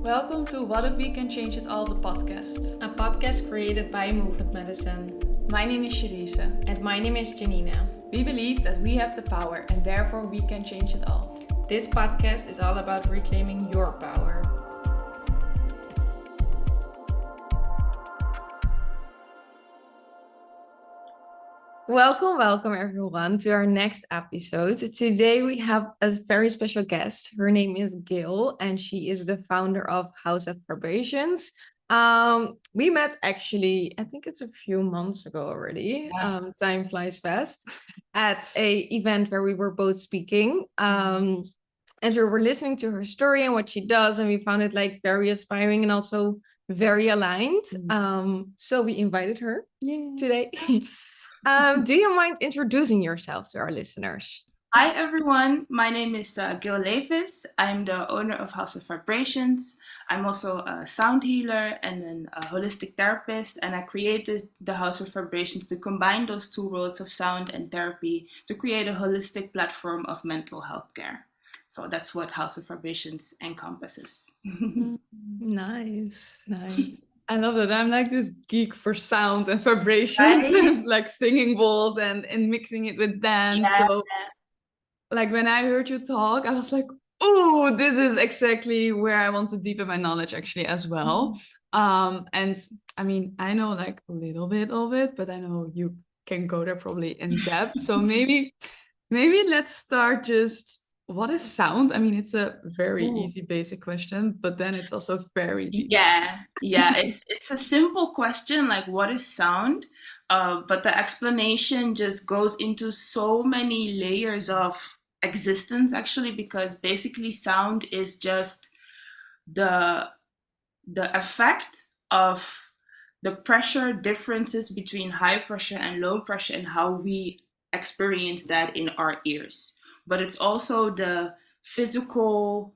Welcome to What If We Can Change It All, the podcast. A podcast created by Movement.medicine. My name is Sharisa. And my name is Janina. We believe that we have the power and therefore we can change it all. This podcast is all about reclaiming your power. Welcome everyone to our next episode. Today we have a very special guest. Her name is Gail and she is the founder of House of Vibrations. We met actually, I think it's a few months ago already. Yeah. Time flies fast at a event where we were both speaking. And we were listening to her story and what she does, and we found it like very inspiring and also very aligned. So we invited her today. Do you mind introducing yourself to our listeners? Hi everyone, my name is Gail Levis. I'm the owner of House of Vibrations. I'm also a sound healer and a holistic therapist, and I created the House of Vibrations to combine those two worlds of sound and therapy to create a holistic platform of mental health care. So that's what House of Vibrations encompasses. Nice. I love that. I'm like this geek for sound and vibrations, and like singing bowls and mixing it with dance. Yeah. So like when I heard you talk, I was like, oh, this is exactly where I want to deepen my knowledge actually as well. And I mean, I know like a little bit of it, but I know you can go there probably in depth. So maybe let's start just, what is sound? I mean, it's a very easy basic question, but then it's also very deep. Yeah. It's a simple question, like what is sound? But the explanation just goes into so many layers of existence actually, because basically sound is just the effect of the pressure differences between high pressure and low pressure and how we experience that in our ears. But it's also the physical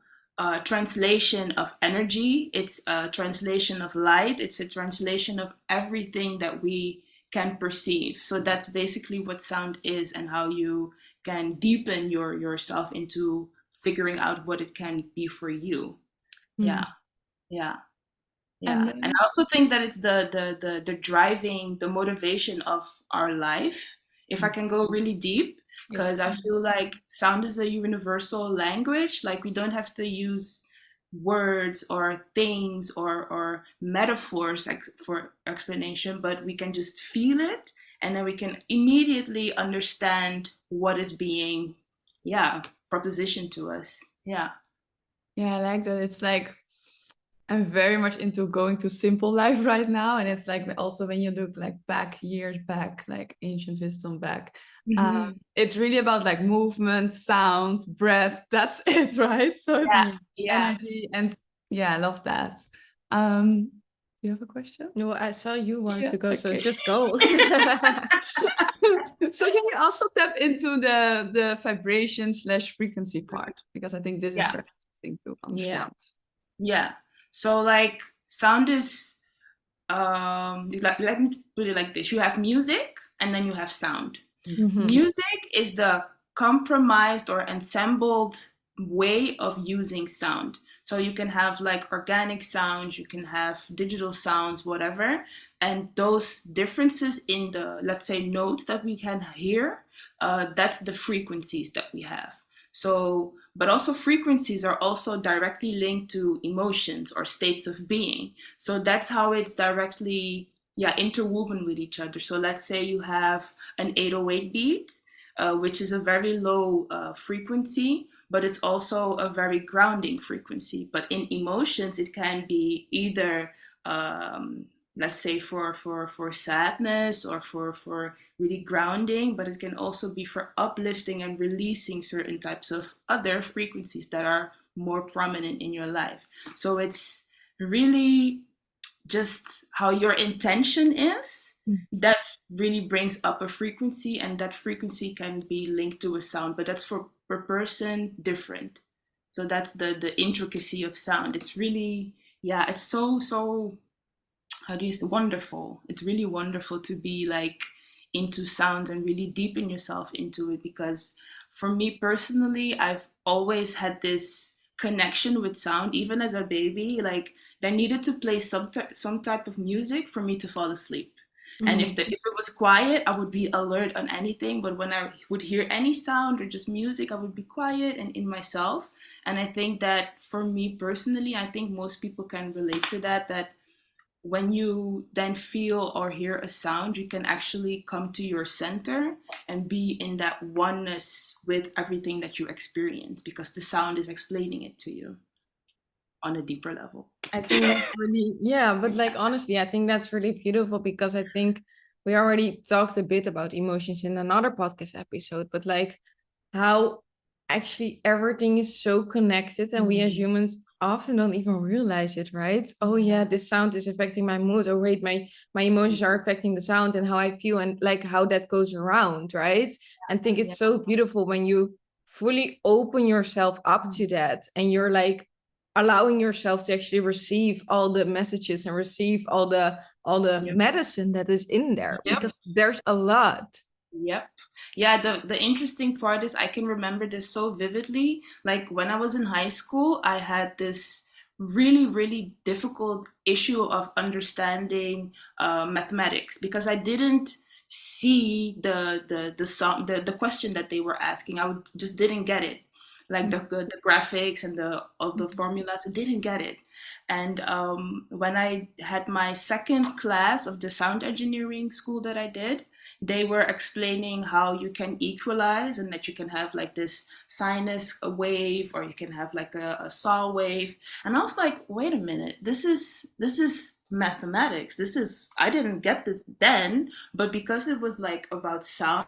translation of energy. It's a translation of light. It's a translation of everything that we can perceive. So that's basically what sound is, and how you can deepen yourself into figuring out what it can be for you. Yeah. And I also think that it's the driving, the motivation of our life. If I can go really deep, because I feel like sound is a universal language. Like we don't have to use words or things or metaphors for explanation, but we can just feel it, and then we can immediately understand what is being propositioned to us. Yeah, I like that. It's like I'm very much into going to simple life right now, and it's like also when you look like years back, like ancient wisdom back, it's really about like movement, sound, breath. That's it, right? So it's energy, and I love that. You have a question? No, I saw you wanted to go, so just go. So can you also tap into the vibration / frequency part, because I think this is very interesting to understand. Yeah. So like sound is let me put it like this. You have music and then you have sound. Music is the compromised or ensembled way of using sound. So you can have like organic sounds, you can have digital sounds, whatever. And those differences in the, let's say, notes that we can hear, that's the frequencies that we have. So, but also frequencies are also directly linked to emotions or states of being. So that's how it's directly interwoven with each other. So let's say you have an 808 beat, which is a very low frequency, but it's also a very grounding frequency. But in emotions, it can be either let's say for sadness or for really grounding, but it can also be for uplifting and releasing certain types of other frequencies that are more prominent in your life. So it's really just how your intention is that really brings up a frequency, and that frequency can be linked to a sound, but that's for per person different. So that's the intricacy of sound. It's really it's so how do you say, wonderful. It's really wonderful to be like into sound and really deepen yourself into it, because for me personally, I've always had this connection with sound. Even as a baby, like there needed to play some type of music for me to fall asleep. And if it was quiet, I would be alert on anything. But when I would hear any sound or just music, I would be quiet and in myself. And I think that for me personally, I think most people can relate to that. That when you then feel or hear a sound, you can actually come to your center and be in that oneness with everything that you experience, because the sound is explaining it to you on a deeper level. I think that's really, yeah, but like honestly, I think that's really beautiful, because I think we already talked a bit about emotions in another podcast episode, but like how actually everything is so connected, and we as humans often don't even realize it, right? Oh yeah, this sound is affecting my mood. Oh wait, my emotions are affecting the sound and how I feel, and like how that goes around, right? And think it's so beautiful when you fully open yourself up to that, and you're like allowing yourself to actually receive all the messages and receive all the medicine that is in there, because there's a lot. Yep. Yeah, the interesting part is I can remember this so vividly. Like when I was in high school, I had this really, really difficult issue of understanding mathematics, because I didn't see the question that they were asking. Just didn't get it. Like the graphics and all the formulas, I didn't get it. And when I had my second class of the sound engineering school that I did, they were explaining how you can equalize, and that you can have like this sinus wave, or you can have like a saw wave. And I was like, wait a minute, this is mathematics. I didn't get this then, but because it was like about sound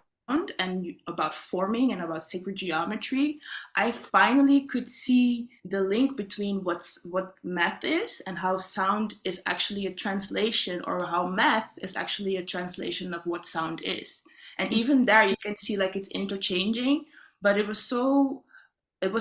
and about forming and about sacred geometry, I finally could see the link between what math is and how sound is actually a translation, or how math is actually a translation of what sound is. And even there you can see like it's interchanging, but it was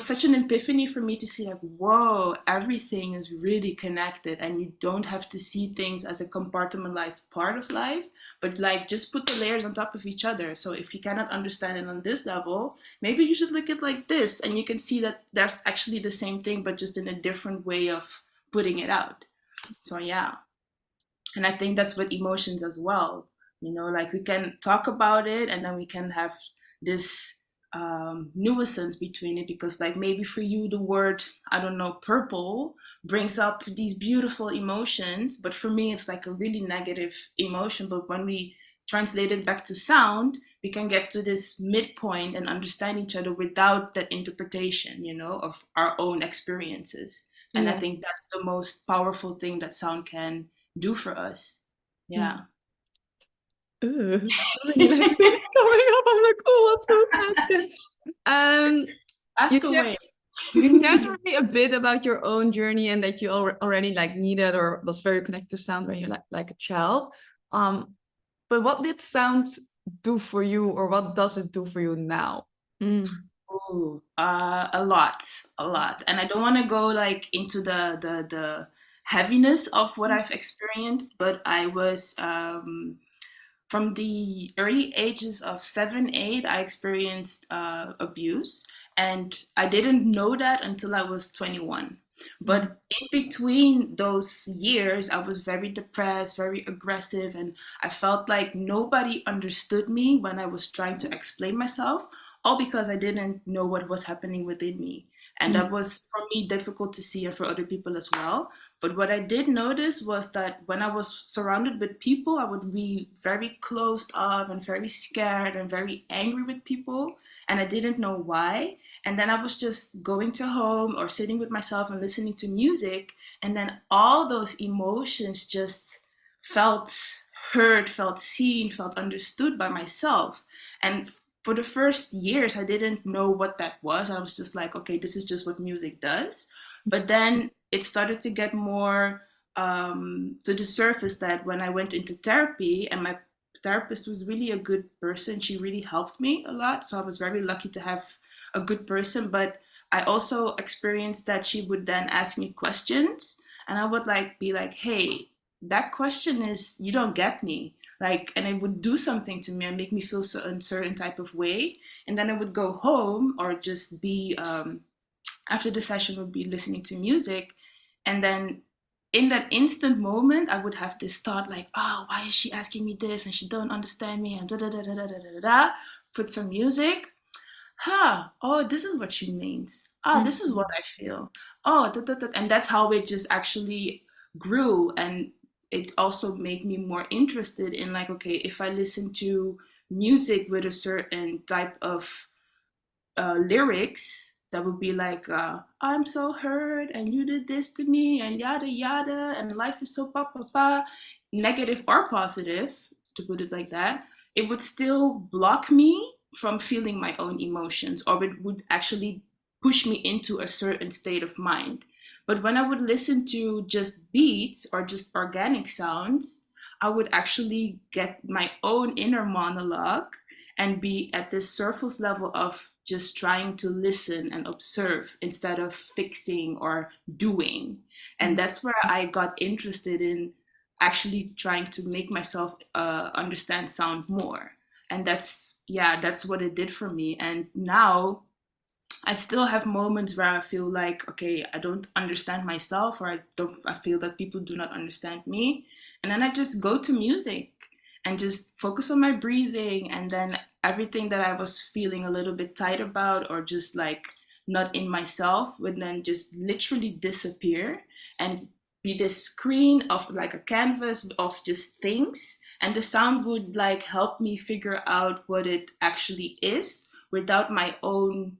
such an epiphany for me to see like, whoa, everything is really connected, and you don't have to see things as a compartmentalized part of life, but like just put the layers on top of each other. So if you cannot understand it on this level, maybe you should look at it like this, and you can see that there's actually the same thing, but just in a different way of putting it out. So yeah. And I think that's with emotions as well. Like we can talk about it, and then we can have this nuisance between it, because like maybe for you the word, I don't know, purple brings up these beautiful emotions, but for me it's like a really negative emotion. But when we translate it back to sound, we can get to this midpoint and understand each other without that interpretation, of our own experiences. And I think that's the most powerful thing that sound can do for us. Yeah. Ooh, like things coming up. I'm like, oh, what to ask it? Ask away. You shared already a bit about your own journey, and that you already like needed or was very connected to sound when you're like a child. But what did sound do for you, or what does it do for you now? Ooh, a lot. And I don't want to go like into the heaviness of what I've experienced, but I was from the early ages of 7, 8, I experienced abuse, and I didn't know that until I was 21. But in between those years, I was very depressed, very aggressive, and I felt like nobody understood me when I was trying to explain myself, all because I didn't know what was happening within me. And that was for me difficult to see, and for other people as well. But what I did notice was that when I was surrounded with people, I would be very closed off and very scared and very angry with people. And I didn't know why. And then I was just going to home or sitting with myself and listening to music. And then all those emotions just felt heard, felt seen, felt understood by myself. And for the first years, I didn't know what that was. I was just like, okay, this is just what music does. But then it started to get more to the surface, that when I went into therapy, and my therapist was really a good person, she really helped me a lot. So I was very lucky to have a good person. But I also experienced that she would then ask me questions, and I would be like, hey, that question is, you don't get me. And it would do something to me and make me feel a certain type of way. And then I would go home or just be after the session would be listening to music. And then in that instant moment, I would have this thought like, oh, why is she asking me this? And she don't understand me, and da da da da da da da da. Put some music. Oh, this is what she means. This is what I feel. Oh, da, da, da. And that's how it just actually grew. And it also made me more interested in like, okay, if I listen to music with a certain type of lyrics, that would be like, I'm so hurt and you did this to me and yada yada and life is so pa pa pa, negative or positive, to put it like that, it would still block me from feeling my own emotions, or it would actually push me into a certain state of mind. But when I would listen to just beats or just organic sounds, I would actually get my own inner monologue and be at this surface level of just trying to listen and observe instead of fixing or doing. And that's where I got interested in actually trying to make myself understand sound more. And that's what it did for me. And now I still have moments where I feel like, okay, I don't understand myself, or I feel that people do not understand me. And then I just go to music and just focus on my breathing. And then everything that I was feeling a little bit tight about, or just like not in myself, would then just literally disappear and be this screen of like a canvas of just things. And the sound would like help me figure out what it actually is without my own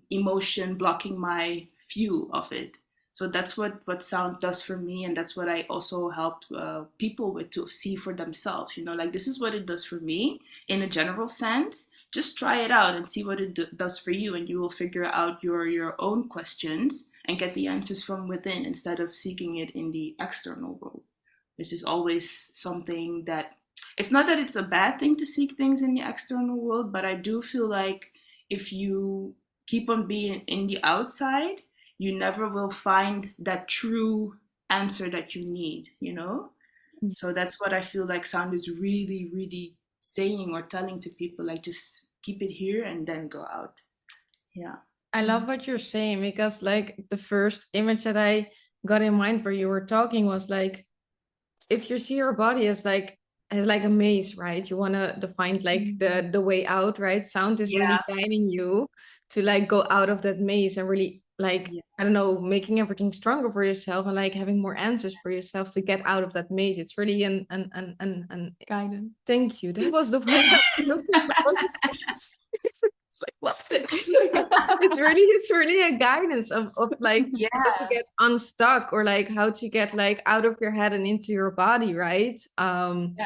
emotion blocking my view of it. So that's what sound does for me, and that's what I also help people with, to see for themselves. Like, this is what it does for me in a general sense. Just try it out and see what it does for you, and you will figure out your own questions and get the answers from within instead of seeking it in the external world. This is always something that, it's not that it's a bad thing to seek things in the external world, but I do feel like if you keep on being in the outside, you never will find that true answer that you need, So that's what I feel like sound is really, really saying or telling to people, like, just keep it here and then go out. Yeah. I love what you're saying, because like the first image that I got in mind where you were talking was like, if you see your body as like a maze, right? You want to find like the way out, right? Sound is really guiding you to like go out of that maze and really like, I don't know, making everything stronger for yourself and like having more answers for yourself to get out of that maze. It's really an Guidance. Thank you. That was the word I was looking for. It's like, what's this? it's really a guidance of like how to get unstuck, or like how to get like out of your head and into your body, right? And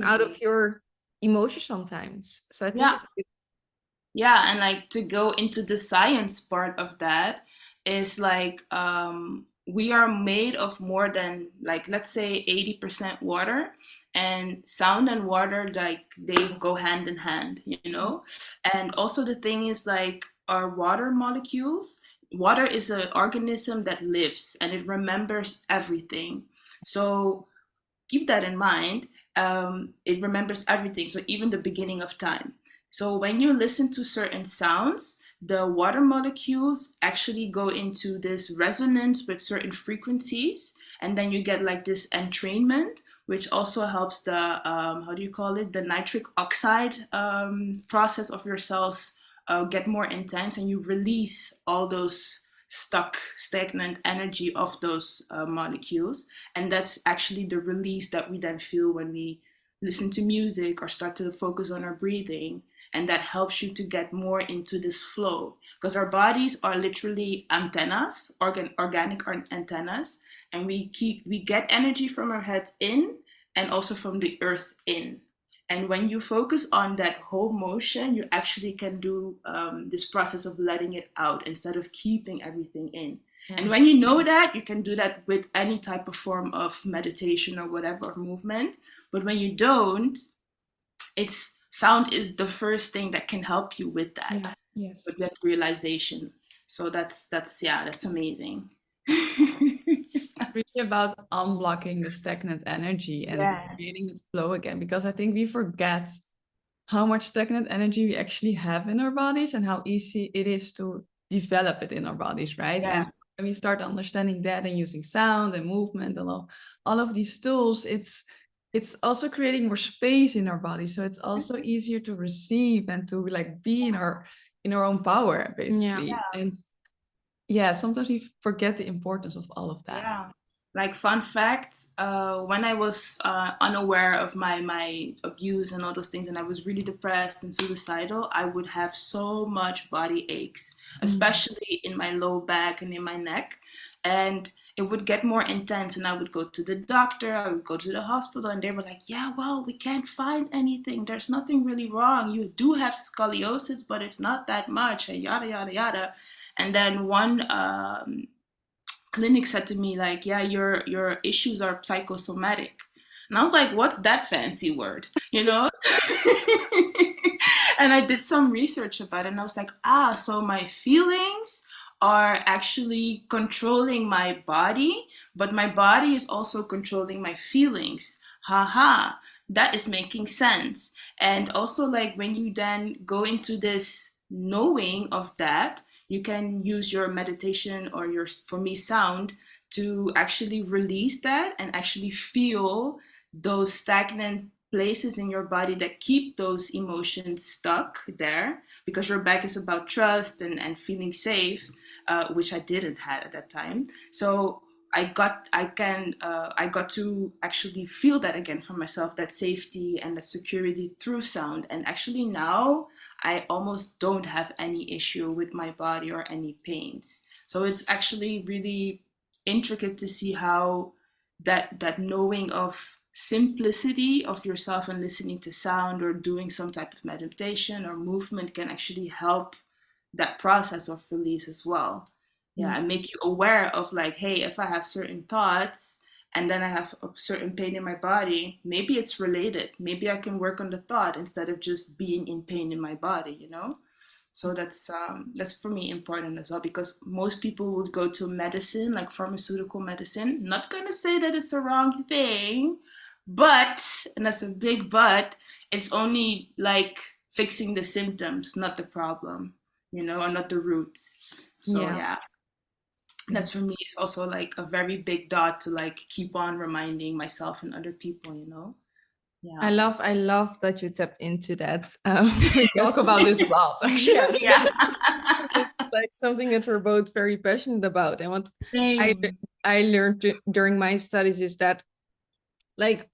out of your emotions sometimes. So I think it's good. Yeah, and like to go into the science part of that is like we are made of more than, like, let's say 80% water, and sound and water, like, they go hand in hand, And also the thing is, like, our water molecules, water is an organism that lives and it remembers everything. So keep that in mind. It remembers everything, so even the beginning of time. So when you listen to certain sounds, the water molecules actually go into this resonance with certain frequencies, and then you get like this entrainment, which also helps the how do you call it, the nitric oxide process of your cells get more intense, and you release all those stagnant energy of those molecules. And that's actually the release that we then feel when we listen to music or start to focus on our breathing. And that helps you to get more into this flow, because our bodies are literally antennas, organic antennas, and we get energy from our head in and also from the earth in. And when you focus on that whole motion, you actually can do this process of letting it out instead of keeping everything in. And when you know that, you can do that with any type of form of meditation or whatever, movement. But when you don't, sound is the first thing that can help you with that, with that realization. So that's amazing. Really about unblocking the stagnant energy and creating this flow again, because I think we forget how much stagnant energy we actually have in our bodies and how easy it is to develop it in our bodies, right? Yeah. And when we start understanding that and using sound and movement and all of these tools, it's also creating more space in our body. So it's also easier to receive and to like be in our own power, basically. And yeah, sometimes we forget the importance of all of that. Yeah. Like fun fact, when I was unaware of my abuse and all those things, and I was really depressed and suicidal, I would have so much body aches, especially in my low back and in my neck. And it would get more intense, and I would go to the doctor, I would go to the hospital, and they were like, yeah, well, we can't find anything. There's nothing really wrong. You do have scoliosis, but it's not that much, and yada, yada, yada. And then one clinic said to me, like, yeah, your issues are psychosomatic. And I was like, what's that fancy word? You know? And I did some research about it, and I was like, so my feelings are actually controlling my body, but my body is also controlling my feelings. Haha, that is making sense. And also, like, when you then go into this knowing of that, you can use your meditation or your, for me, sound to actually release that and actually feel those stagnant places in your body that keep those emotions stuck there, because your back is about trust and feeling safe, which I didn't have at that time. So I got to actually feel that again for myself, that safety and that security through sound. And actually now I almost don't have any issue with my body or any pains. So it's actually really intricate to see how that knowing of simplicity of yourself and listening to sound or doing some type of meditation or movement can actually help that process of release as well. Yeah, and make you aware of like, hey, if I have certain thoughts and then I have a certain pain in my body, maybe it's related. Maybe I can work on the thought instead of just being in pain in my body, you know? So that's for me important as well, because most people would go to medicine, like pharmaceutical medicine. Not gonna say that it's a wrong thing, but, and that's a big but, it's only like fixing the symptoms, not the problem, you know, or not the roots. So yeah. That's for me, it's also like a very big dot to like keep on reminding myself and other people, you know? Yeah. I love that you tapped into that. We talk about this a lot, actually. Yeah. It's like something that we're both very passionate about. And what Same. I learned during my studies is that, like,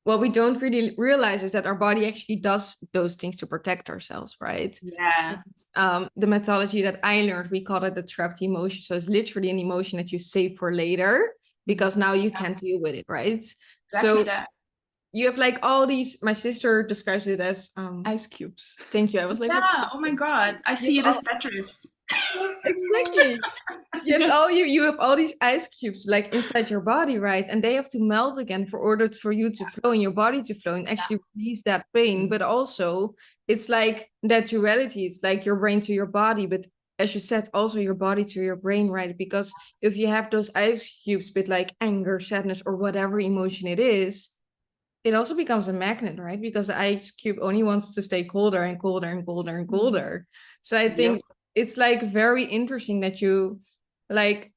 what we don't really realize is that our body actually does those things to protect ourselves, right? Yeah. And, the methodology that I learned, we call it the trapped emotion. So it's literally an emotion that you save for later because now you can't deal with it, right? Exactly so that. You have like all these, my sister describes it as ice cubes. Thank you. I was like, yeah, oh my God. I see it as Tetris. Exactly. You have all these ice cubes like inside your body, right? And they have to melt again for order for you to flow and your body to flow and actually release that pain. But also it's like that duality. It's like your brain to your body, but as you said, also your body to your brain, right? Because if you have those ice cubes with like anger, sadness, or whatever emotion it is, it also becomes a magnet, right? Because the ice cube only wants to stay colder and colder and colder and colder. So I think it's like very interesting that you like,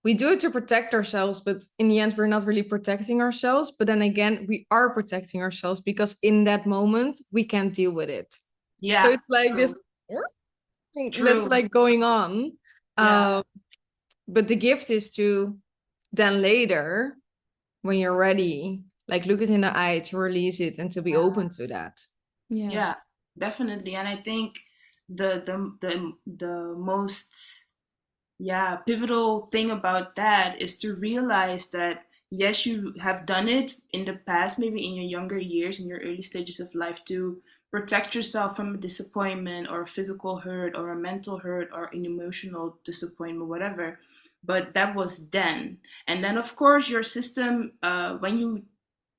we do it to protect ourselves, but in the end, we're not really protecting ourselves. But then again, we are protecting ourselves because in that moment, we can't deal with it. Yeah. So it's like this that's like going on. Yeah. But the gift is to then later, when you're ready, like look it in the eye to release it and to be open to that. Yeah, definitely. And I think the most pivotal thing about that is to realize that yes, you have done it in the past, maybe in your younger years, in your early stages of life, to protect yourself from a disappointment or a physical hurt or a mental hurt or an emotional disappointment, whatever. But that was then. And then, of course, your system, when you,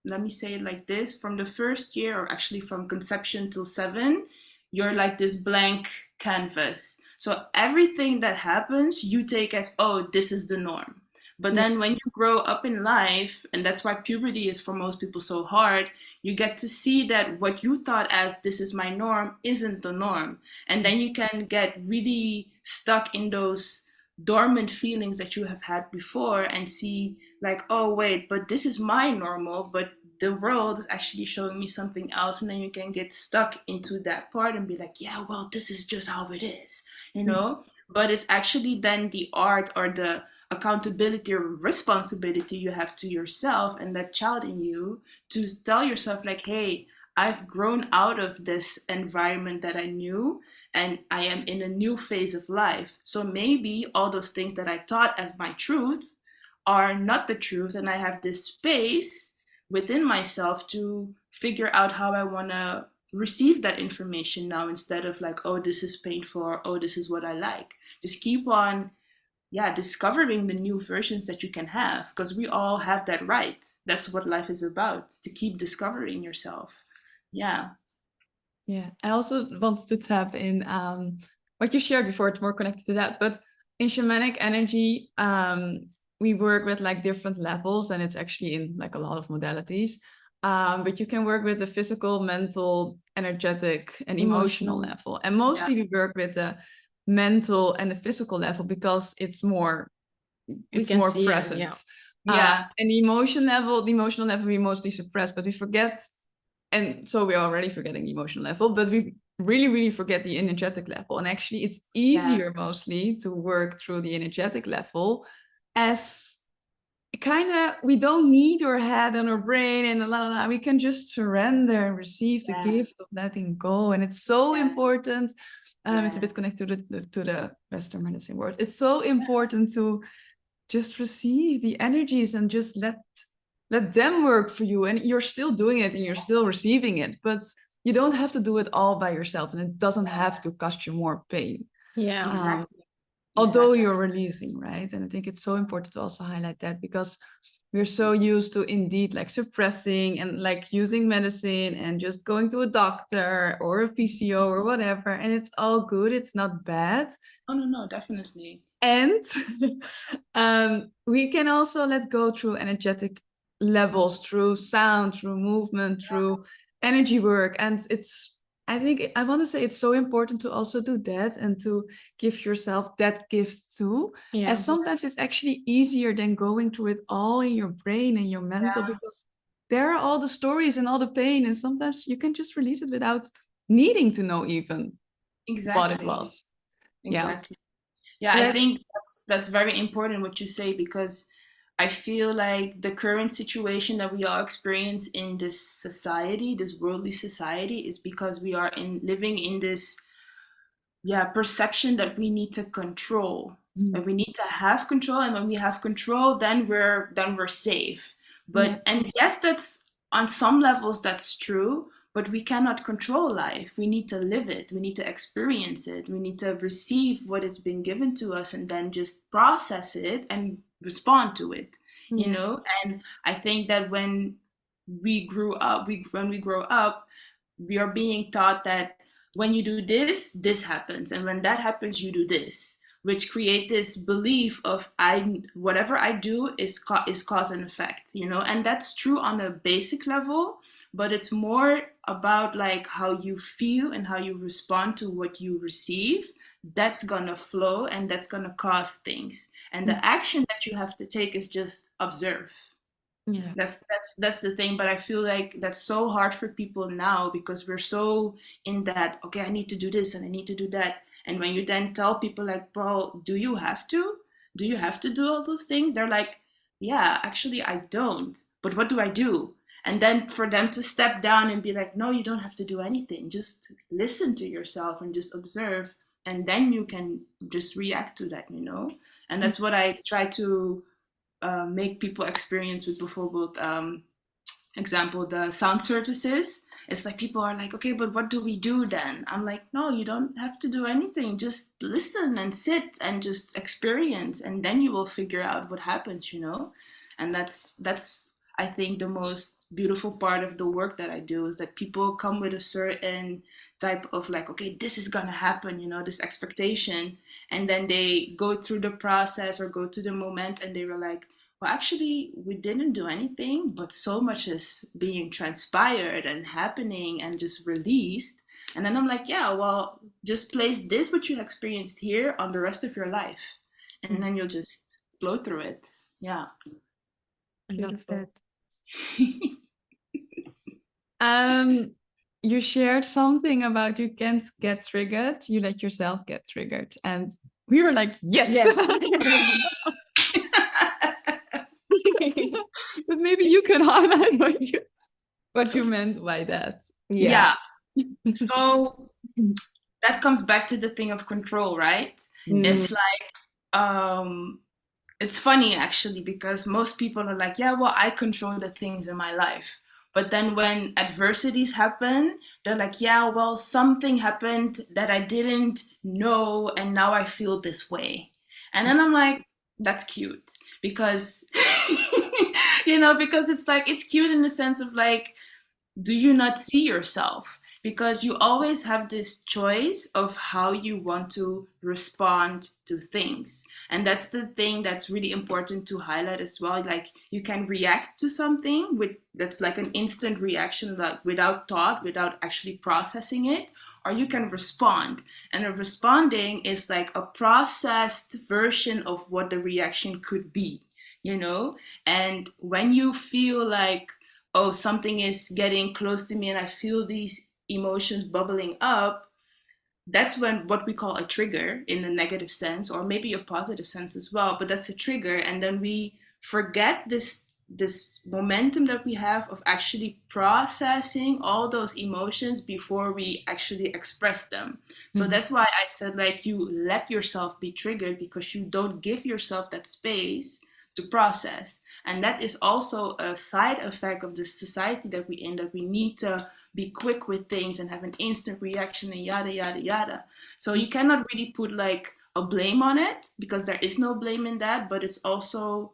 let me say it like this, from the first year, or actually from conception till 7, you're like this blank canvas. So everything that happens, you take as, oh, this is the norm. But then when you grow up in life, and that's why puberty is for most people so hard, you get to see that what you thought as this is my norm isn't the norm. And then you can get really stuck in those dormant feelings that you have had before and see like, oh, wait, but this is my normal, but the world is actually showing me something else. And then you can get stuck into that part and be like, yeah, well, this is just how it is, you know? But it's actually then the art or the accountability or responsibility you have to yourself and that child in you to tell yourself like, hey, I've grown out of this environment that I knew and I am in a new phase of life. So maybe all those things that I thought as my truth are not the truth, and I have this space within myself to figure out how I want to receive that information now, instead of like, oh, this is painful, or oh, this is what I like. Just keep on discovering the new versions that you can have, because we all have that right. That's what life is about, to keep discovering yourself. Yeah. I also wanted to tap in what you shared before. It's more connected to that, but in shamanic energy, we work with like different levels, and it's actually in like a lot of modalities. But you can work with the physical, mental, energetic, and emotional level. And mostly we work with the mental and the physical level because it's more present. And the emotional level we mostly suppress, but we forget. And so we're already forgetting the emotional level, but we really, really forget the energetic level. And actually it's easier mostly to work through the energetic level, as kind of, we don't need our head and our brain and we can just surrender and receive the gift of letting go. And it's so important. It's a bit connected to the Western medicine world. It's so important to just receive the energies and just let them work for you. And you're still doing it and you're still receiving it, but you don't have to do it all by yourself, and it doesn't have to cost you more pain. Although you're releasing, right? And I think it's so important to also highlight that, because we're so used to indeed like suppressing and like using medicine and just going to a doctor or a physio or whatever, and it's all good, it's not bad. No, definitely. And we can also let go through energetic levels, through sound, through movement, through energy work. And I want to say it's so important to also do that and to give yourself that gift too. As sometimes it's actually easier than going through it all in your brain and your mental, because there are all the stories and all the pain, and sometimes you can just release it without needing to know even what it was. I think that's very important what you say, because I feel like the current situation that we all experience in this society, this worldly society, is because we are living in this perception that we need to control. That we need to have control, and when we have control, then we're safe. But and yes, that's on some levels that's true, but we cannot control life. We need to live it. We need to experience it. We need to receive what has been given to us and then just process it and respond to it, you know? And I think that when we grow up, we are being taught that when you do this, this happens. And when that happens, you do this, which create this belief of whatever I do is cause and effect, you know? And that's true on a basic level, but it's more about like how you feel and how you respond to what you receive. That's gonna flow and that's gonna cause things. And the action that you have to take is just observe. That's the thing. But I feel like that's so hard for people now, because we're so in that, okay, I need to do this and I need to do that. And when you then tell people like, Paul, do you have to do all those things? They're like, yeah, actually I don't, but what do I do? And then for them to step down and be like, no, you don't have to do anything. Just listen to yourself and just observe. And then you can just react to that, you know? And that's what I try to make people experience with, bijvoorbeeld, example, the sound services. It's like people are like, okay, but what do we do then? I'm like, no, you don't have to do anything. Just listen and sit and just experience. And then you will figure out what happens, you know? And that's I think the most beautiful part of the work that I do, is that people come with a certain type of like, okay, this is gonna happen, this expectation. And then they go through the process or go to the moment and they were like, well, actually, we didn't do anything, but so much is being transpired and happening and just released. And then I'm like, yeah, well, just place this, what you experienced here, on the rest of your life. And then you'll just flow through it. Yeah. I love that. You shared something about you can't get triggered, you let yourself get triggered, and we were like, yes. But maybe you can highlight what you meant by that. Yeah. So that comes back to the thing of control, right? It's like, it's funny actually, because most people are like, yeah, well, I control the things in my life. But then when adversities happen, they're like, yeah, well, something happened that I didn't know, and now I feel this way. And then I'm like, that's cute. Because, because it's like, it's cute in the sense of like, do you not see yourself? Because you always have this choice of how you want to respond to things. And that's the thing that's really important to highlight as well. Like, you can react to something that's like an instant reaction, like without thought, without actually processing it, or you can respond. And a responding is like a processed version of what the reaction could be, And when you feel like, oh, something is getting close to me and I feel these emotions bubbling up, that's when what we call a trigger in a negative sense, or maybe a positive sense as well, but that's a trigger. And then we forget this momentum that we have of actually processing all those emotions before we actually express them. So that's why I said, like, you let yourself be triggered, because you don't give yourself that space to process. And that is also a side effect of the society that we're in, that we need to be quick with things and have an instant reaction and yada, yada, yada. So you cannot really put like a blame on it, because there is no blame in that, but it's also,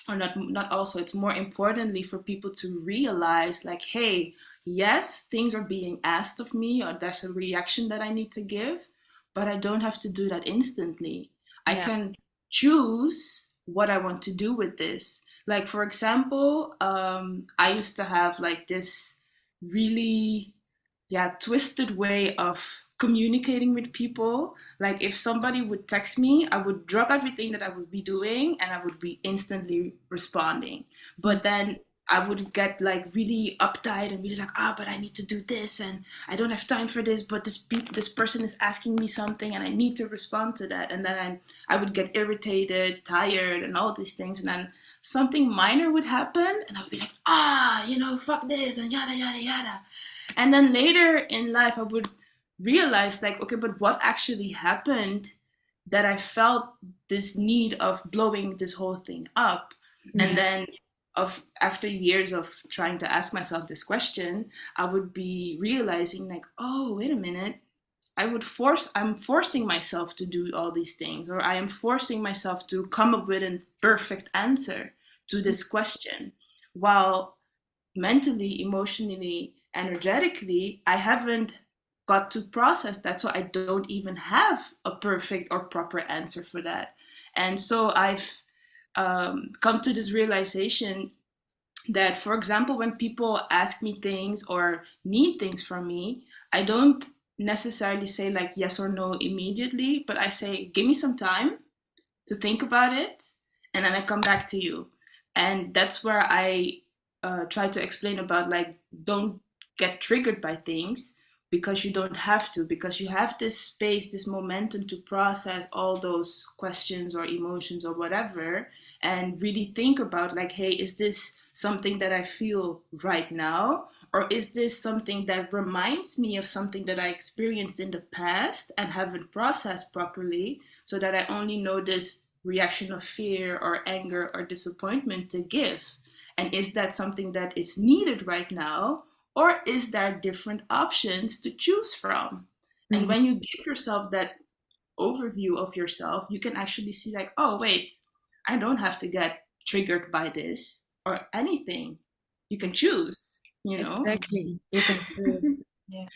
or not also, it's more importantly for people to realize like, hey, yes, things are being asked of me, or there's a reaction that I need to give, but I don't have to do that instantly. I can choose what I want to do with this. Like, for example, I used to have like this really twisted way of communicating with people. Like, if somebody would text me, I would drop everything that I would be doing and I would be instantly responding. But then I would get like really uptight and really like, but I need to do this and I don't have time for this, but this person is asking me something and I need to respond to that. And then I would get irritated, tired, and all these things. And then something minor would happen and I would be like, fuck this and yada, yada, yada. And then later in life, I would realize like, okay, but what actually happened that I felt this need of blowing this whole thing up? And then after years of trying to ask myself this question, I would be realizing like, oh, wait a minute. I'm forcing myself to do all these things, or I am forcing myself to come up with a perfect answer to this question, while mentally, emotionally, energetically, I haven't got to process that. So I don't even have a perfect or proper answer for that. And so I've come to this realization that, for example, when people ask me things or need things from me, I don't necessarily say like yes or no immediately, but I say, give me some time to think about it, and then I come back to you. And that's where I try to explain about like, don't get triggered by things, because you don't have to, because you have this space, this momentum to process all those questions or emotions or whatever, and really think about like, hey, is this something that I feel right now? Or is this something that reminds me of something that I experienced in the past and haven't processed properly, so that I only know this reaction of fear or anger or disappointment to give? And is that something that is needed right now? Or is there different options to choose from? And when you give yourself that overview of yourself, you can actually see like, oh, wait, I don't have to get triggered by this or anything. You can choose, Exactly. You can choose.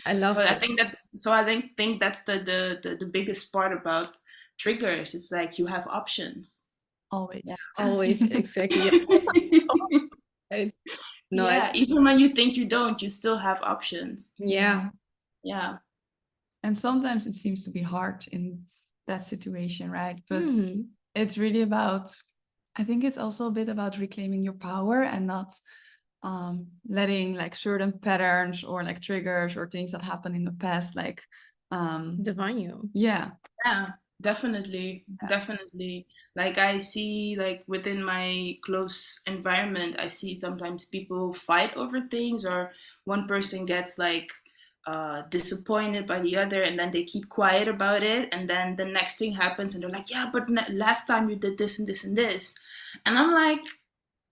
I love So I that. think that's the biggest part about triggers. It's like you have options. Always. Always, exactly. Right. No, Yeah, even when you think you don't, you still have options. yeah. Yeah. And sometimes it seems to be hard in that situation, right? But Mhm. it's really about, I think it's also a bit about reclaiming your power and not letting like certain patterns or like triggers or things that happened in the past, like, Define you. yeah. Yeah, definitely. Yeah. Definitely. Like I see like within my close environment, I see sometimes people fight over things, or one person gets like disappointed by the other, and then they keep quiet about it, and then the next thing happens and they're like, yeah, but last time you did this and this and this. And I'm like,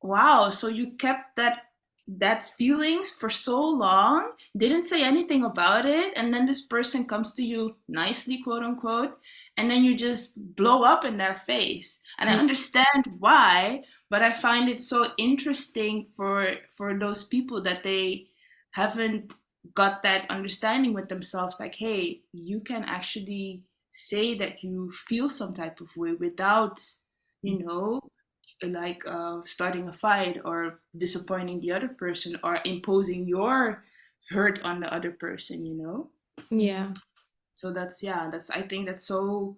wow, so you kept that feelings for so long, didn't say anything about it, and then this person comes to you nicely, quote unquote, and then you just blow up in their face. And I understand why, but I find it so interesting for those people that they haven't got that understanding with themselves, like, hey, you can actually say that you feel some type of way without, you know, like starting a fight or disappointing the other person or imposing your hurt on the other person, you know? Yeah. So that's I think that's so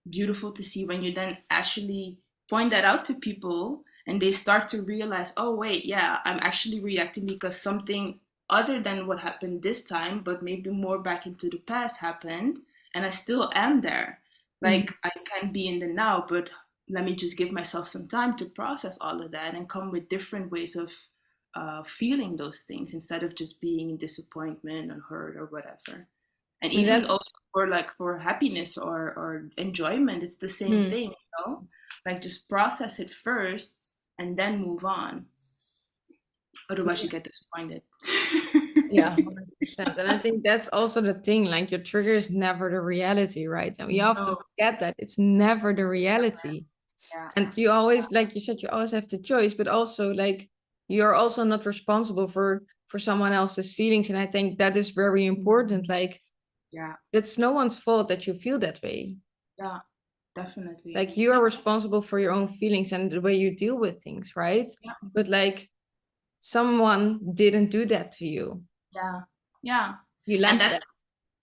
beautiful to see when you then actually point that out to people and they start to realize, oh wait, yeah, I'm actually reacting because something other than what happened this time, but maybe more back into the past happened, and I still am there. Like I can be in the now, but let me just give myself some time to process all of that and come with different ways of feeling those things instead of just being in disappointment or hurt or whatever. And And even that's also for like for happiness or enjoyment, it's the same thing, you know? Like just process it first and then move on. Otherwise you get disappointed. yeah, 100%. And I think that's also the thing, like your trigger is never the reality, right? And we often No. forget that it's never the reality. Yeah. And you always, like you said, you always have the choice, but also like you're also not responsible for someone else's feelings. And I think that is very important. Like Yeah. it's no one's fault that you feel that way. Yeah. Definitely. Like you are responsible for your own feelings and the way you deal with things, right? Yeah. But like someone didn't do that to you. Yeah. Yeah. You And let that's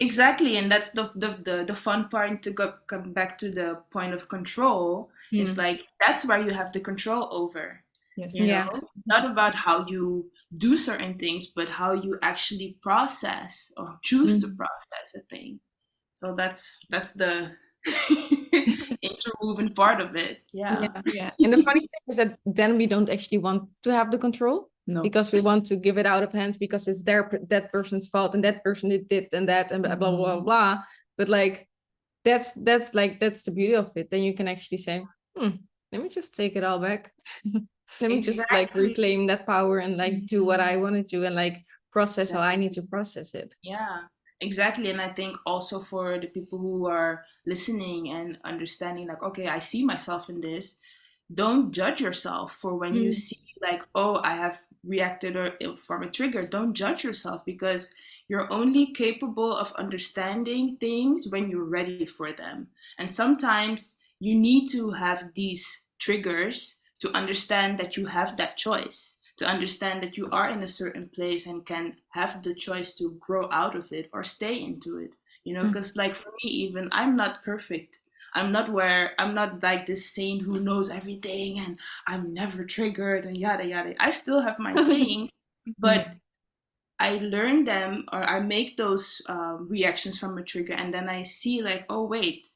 exactly, and that's the fun part to come back to the point of control. It's them. like that's where you have the control over. Yes. You know, Yeah. not about how you do certain things, but how you actually process or choose to process a thing. So that's the interwoven part of it. Yeah. Yeah. And the funny thing is that then we don't actually want to have the control No. because we want to give it out of hands because it's that person's fault and that person did and that and blah blah blah blah. But like that's the beauty of it. Then you can actually say, let me just take it all back. Let me just like Exactly. reclaim that power and like do what I want to do and like process how I Exactly. need to process it. Yeah, exactly. And I think also for the people who are listening and understanding, like, okay, I see myself in this, don't judge yourself for when you see, like, oh, I have reacted or from a trigger. Don't judge yourself because you're only capable of understanding things when you're ready for them. And sometimes you need to have these triggers to understand that you have that choice, to understand that you are in a certain place and can have the choice to grow out of it or stay into it. You know, because like for me, even I'm not perfect. I'm not like this saint who knows everything and I'm never triggered and yada yada. I still have my thing, but I learn them or I make those reactions from a trigger, and then I see like, oh wait,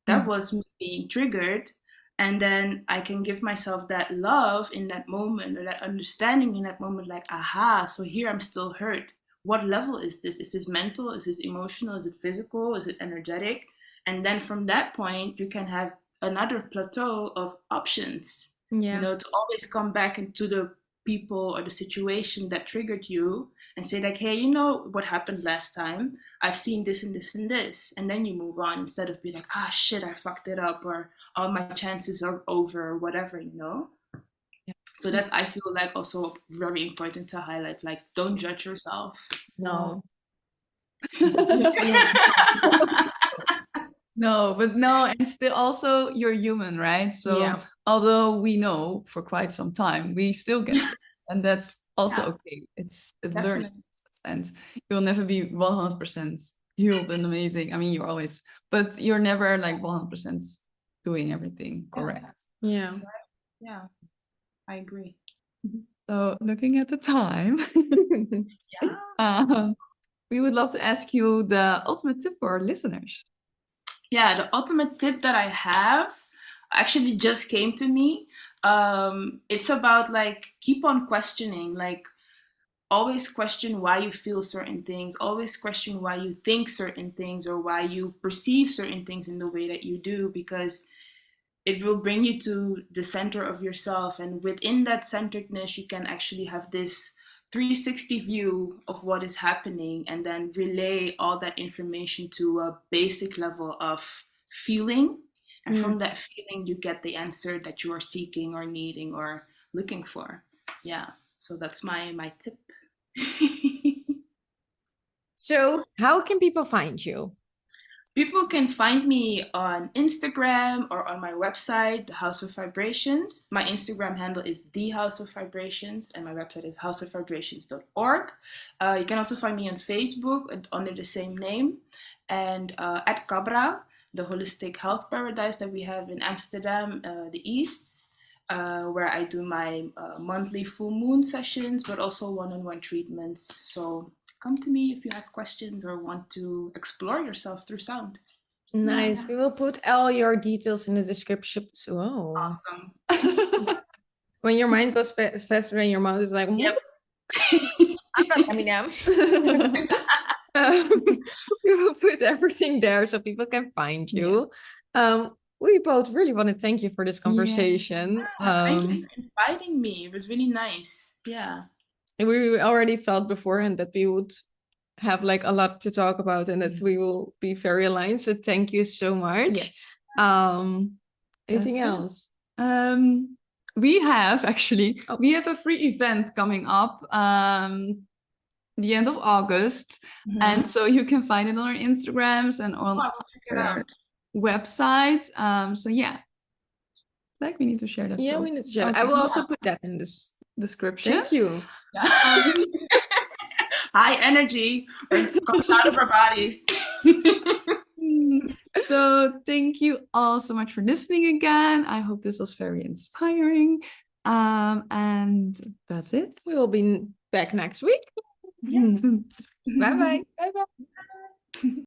that was me being triggered, and then I can give myself that love in that moment or that understanding in that moment, like, aha, so here I'm still hurt. What level is this? Is this mental? Is this emotional? Is it physical? Is it energetic? And then from that point, you can have another plateau of options. Yeah. You know, to always come back into the people or the situation that triggered you and say like, hey, you know what happened last time? I've seen this and this and this. And then you move on instead of being like, ah, shit, I fucked it up or all my chances are over or whatever, you know? So that's, I feel like also very important to highlight, like, don't judge yourself. No. No, but no, and still also you're human, right? So Yeah. although we know for quite some time, we still get it. And that's also Yeah. okay. It's a Definitely. learning process, and you'll never be 100% healed and amazing. I mean, you're always, but you're never like 100% doing everything correct. Yeah. Yeah, I agree. So looking at the time, Yeah. we would love to ask you the ultimate tip for our listeners. Yeah, the ultimate tip that I have actually just came to me. It's about like keep on questioning, like always question why you feel certain things, always question why you think certain things or why you perceive certain things in the way that you do, because it will bring you to the center of yourself. And within that centeredness, you can actually have this 360 view of what is happening and then relay all that information to a basic level of feeling. And from that feeling, you get the answer that you are seeking or needing or looking for. Yeah. So that's my tip. So how can people find you? People can find me on Instagram or on my website, The House of Vibrations. My Instagram handle is The House of Vibrations, and my website is houseofvibrations.org. You can also find me on Facebook under the same name, and at Cabra, the holistic health paradise that we have in Amsterdam, the East, where I do my monthly full moon sessions, but also one-on-one treatments. So come to me if you have questions or want to explore yourself through sound. Nice. Yeah. We will put all your details in the description. Whoa. Awesome. When your mind goes faster than your mouth is like, Yep. I'm not Eminem. We will put everything there so people can find you. We both really want to thank you for this conversation. Thank you for inviting me. It was really nice. Yeah. We already felt beforehand that we would have like a lot to talk about and that we will be very aligned. So thank you so much. Yes. Anything else? We have we have a free event coming up the end of August, and so you can find it on our Instagrams and on I will check it our out. website. So yeah, like we need to share that. Yeah, too. we need to share. Okay. I will also put that in this description. Thank you. High energy coming out of our bodies. So thank you all so much for listening again. I hope this was very inspiring. And that's it. We will be back next week. Yeah. Bye bye. Bye bye.